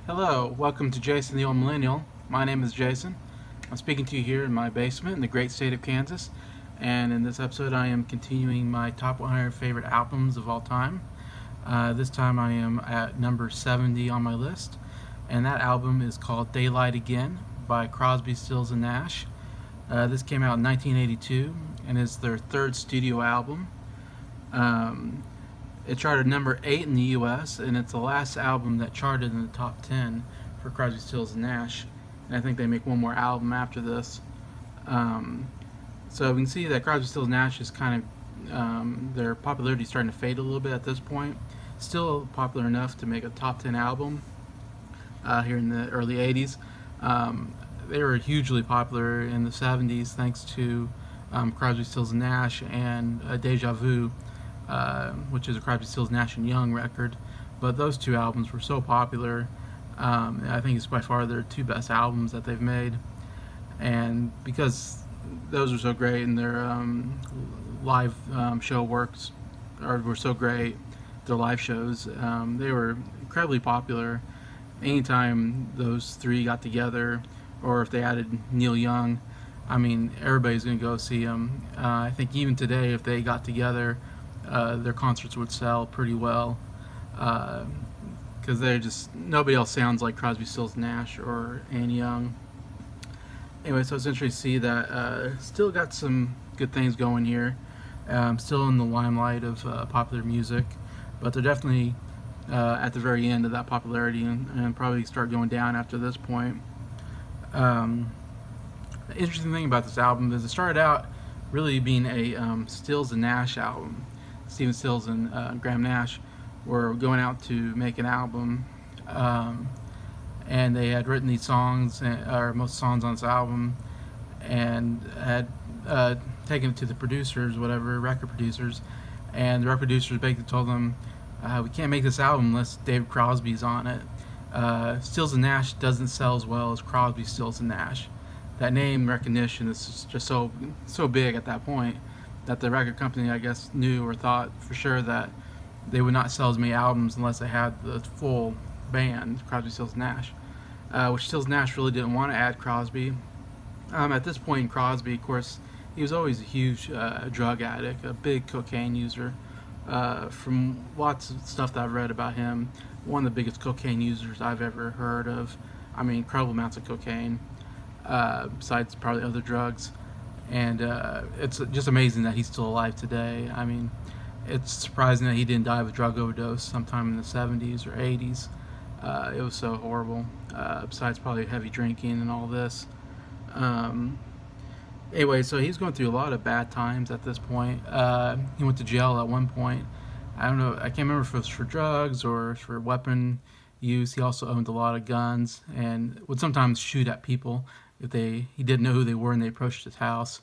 Hello, welcome to Jason the Old Millennial. My name is Jason. I'm speaking to you here in my basement in the great state of Kansas. And in this episode, I am continuing my top 100 favorite albums of all time. This time, I am at number 70 on my list. And that album is called Daylight Again by Crosby, Stills, and Nash. This came out in 1982 and is their third studio album. Um, it charted number 8 in the US, and it's the last album that charted in the top 10 for Crosby, Stills, and Nash. And I think they make one more album after this. Um, so we can see that Crosby, Stills, Nash is kind of their popularity is starting to fade a little bit at this point. Still popular enough to make a top 10 album here in the early 80s. They were hugely popular in the 70s thanks to Crosby, Stills, and Nash and Deja Vu, which is a Crosby, Stills, Nash and Young record. But those two albums were so popular. I think it's by far their two best albums that they've made. And because those were so great and their live show works were so great, their live shows, they were incredibly popular. Anytime those three got together, or if they added Neil Young, I mean, everybody's going to go see them. I think even today, if they got together, their concerts would sell pretty well, because they're just nobody else sounds like Crosby, Stills, Nash or Ann Young. Anyway, so it's interesting to see that still got some good things going here. Still in the limelight of popular music, but they're definitely at the very end of that popularity and probably start going down after this point. The interesting thing about this album is it started out really being a Stills and Nash album. Stephen Stills and Graham Nash were going out to make an album, and they had written these songs, or most songs on this album, and had taken it to the producers, whatever, record producers, and the record producers basically told them, we can't make this album unless David Crosby's on it. Stills and Nash doesn't sell as well as Crosby, Stills and Nash. That name recognition is just so big at that point that the record company, I guess, knew or thought for sure that they would not sell as many albums unless they had the full band, Crosby, Stills, Nash. Which Stills Nash really didn't want to add Crosby. At this point in Crosby, of course, he was always a huge drug addict, a big cocaine user. From lots of stuff that I've read about him, one of the biggest cocaine users I've ever heard of. I mean, incredible amounts of cocaine, besides probably other drugs. And it's just amazing that he's still alive today. I mean, it's surprising that he didn't die of a drug overdose sometime in the 70s or 80s. It was so horrible, besides probably heavy drinking and all this. Um, Anyway, so he's going through a lot of bad times at this point. He went to jail at one point. I don't know, I can't remember if it was for drugs or for weapon use. He also owned a lot of guns and would sometimes shoot at people if he didn't know who they were and they approached his house.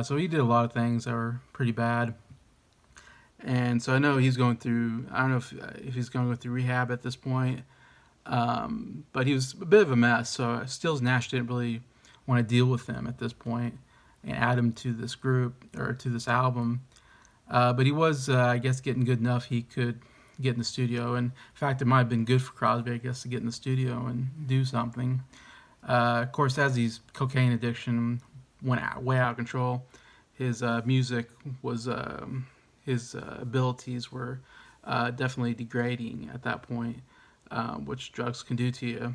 So he did a lot of things that were pretty bad. And so I know he's going through, I don't know if he's going to go through rehab at this point. But he was a bit of a mess. So Stills Nash didn't really want to deal with him at this point and add him to this group or to this album. But he was, I guess, getting good enough he could get in the studio. And in fact, it might have been good for Crosby, I guess, to get in the studio and do something. Of course, as his cocaine addiction went way out of control, his music was, his abilities were definitely degrading at that point, which drugs can do to you.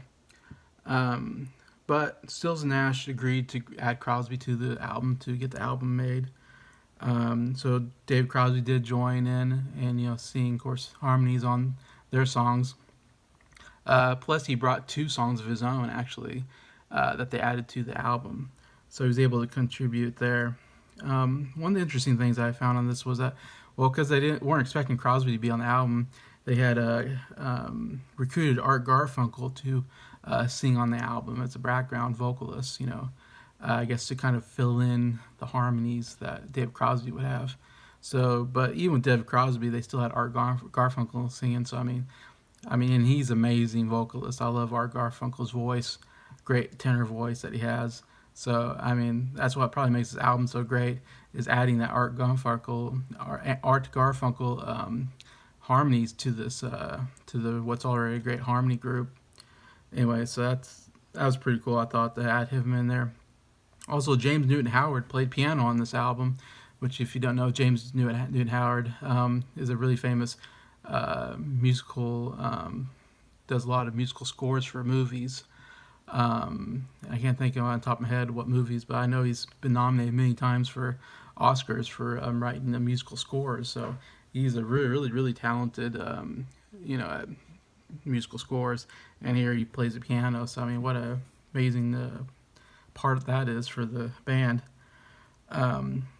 But Stills and Nash agreed to add Crosby to the album to get the album made. So Dave Crosby did join in and sing, of course, harmonies on their songs. Plus, he brought two songs of his own actually that they added to the album, so he was able to contribute there. One of the interesting things I found on this was that, well, because they weren't expecting Crosby to be on the album, they had recruited Art Garfunkel to sing on the album as a background vocalist, I guess to kind of fill in the harmonies that David Crosby would have. So, but even with David Crosby, they still had Art Garfunkel singing. So, and he's an amazing vocalist. I love Art Garfunkel's voice, great tenor voice that he has. So, that's what probably makes this album so great is adding that Art Garfunkel harmonies to this to the what's already a great harmony group. Anyway, so that was pretty cool. I thought to add him in there. Also, James Newton Howard played piano on this album, which, if you don't know, James Newton Howard is a really famous musical. Does a lot of musical scores for movies. I can't think of on the top of my head what movies, but I know he's been nominated many times for Oscars for writing the musical scores. So he's a really talented, musical scores. And here he plays the piano. So I mean, what a amazing part that is for the band.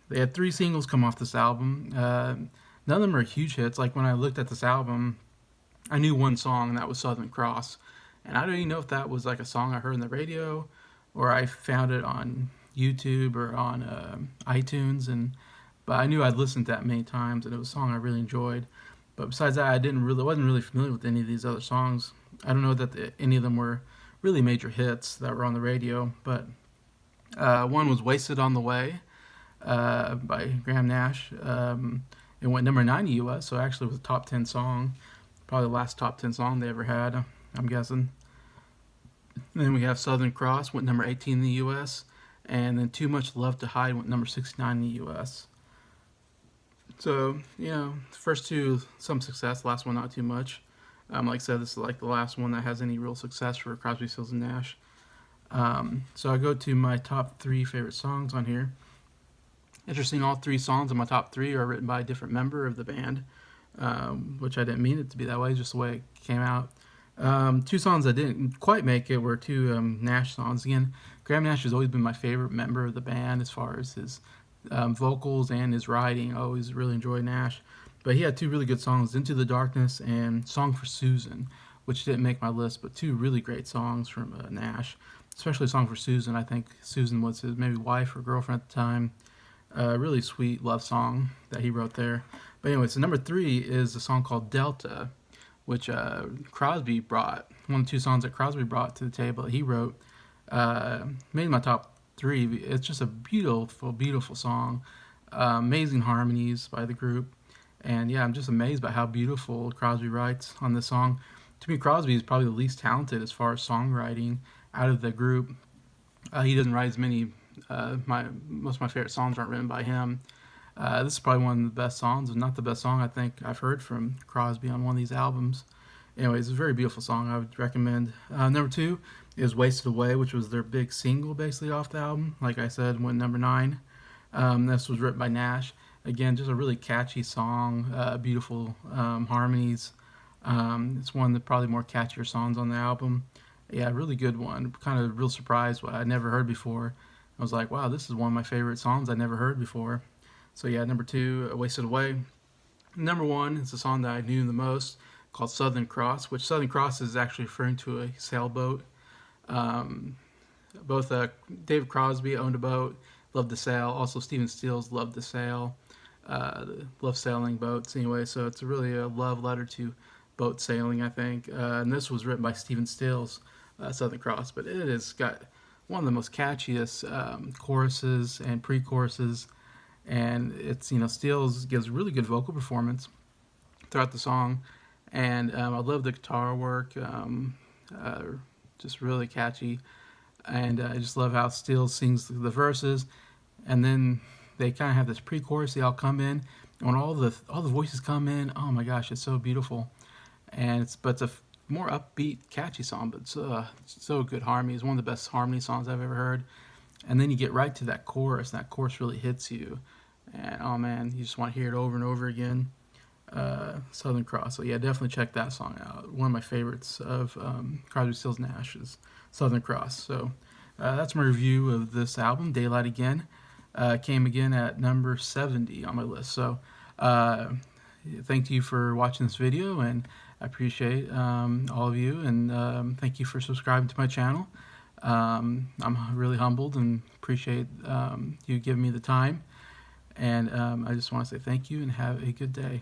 They had 3 singles come off this album. None of them are huge hits. Like when I looked at this album, I knew one song, and that was Southern Cross. And I don't even know if that was like a song I heard on the radio or I found it on YouTube or on iTunes. But I knew I'd listened to that many times, and it was a song I really enjoyed. But besides that, wasn't really familiar with any of these other songs. I don't know that any of them were really major hits that were on the radio. But one was "Wasted on the Way" by Graham Nash. It went number 9 in the U.S., so actually it was a top 10 song. Probably the last top 10 song they ever had, I'm guessing. And then we have Southern Cross, went number 18 in the U.S. And then Too Much Love to Hide went number 69 in the U.S. So, the first two, some success, last one not too much. Like I said, this is like the last one that has any real success for Crosby, Stills, and Nash. So I go to my top 3 favorite songs on here. Interesting, all 3 songs in my top 3 are written by a different member of the band, which I didn't mean it to be that way, just the way it came out. 2 songs that didn't quite make it were 2 Nash songs. Again, Graham Nash has always been my favorite member of the band as far as his vocals and his writing. I always really enjoyed Nash. But he had 2 really good songs, Into the Darkness and Song for Susan, which didn't make my list, but 2 really great songs from Nash, especially Song for Susan. I think Susan was his maybe wife or girlfriend at the time. Really sweet love song that he wrote there. But anyway, so number 3 is a song called Delta, which Crosby brought. One of the 2 songs that Crosby brought to the table that he wrote. Made my top 3. It's just a beautiful song. Amazing harmonies by the group. And yeah, I'm just amazed by how beautiful Crosby writes on this song. To me, Crosby is probably the least talented as far as songwriting out of the group. He doesn't write as many. Most of my favorite songs aren't written by him. This is probably one of the best songs, if not the best song I think I've heard from Crosby on one of these albums. Anyways, it's a very beautiful song. I would recommend. Number 2 is "Wasted Away," which was their big single basically off the album. Like I said, went number 9. This was written by Nash. Again, just a really catchy song, beautiful harmonies. It's one of the probably more catchier songs on the album. Yeah, really good one. Kind of real surprised what I'd never heard before. I was like, wow, this is one of my favorite songs I'd never heard before. So yeah, number 2, "Wasted Away." Number 1 is the song that I knew the most, called "Southern Cross," which Southern Cross is actually referring to a sailboat. Both David Crosby owned a boat, loved to sail. Also, Stephen Stills loved to sail, loved sailing boats. Anyway, so it's really a love letter to boat sailing, I think. And this was written by Stephen Stills, "Southern Cross," but it has got one of the most catchiest choruses and pre-choruses, and it's Stills gives a really good vocal performance throughout the song, and I love the guitar work, just really catchy, and I just love how Stills sings the verses, and then they kind of have this pre-chorus. They all come in, and when all the voices come in, oh my gosh, it's so beautiful, and it's a more upbeat, catchy song, but so good harmony. It's one of the best harmony songs I've ever heard. And then you get right to that chorus, and that chorus really hits you. And oh man, you just want to hear it over and over again. Southern Cross. So yeah, definitely check that song out. One of my favorites of Crosby, Stills, Nash is Southern Cross. So that's my review of this album, Daylight Again. Came again at number 70 on my list. So thank you for watching this video, and I appreciate all of you, and thank you for subscribing to my channel. I'm really humbled and appreciate you giving me the time, and I just want to say thank you and have a good day.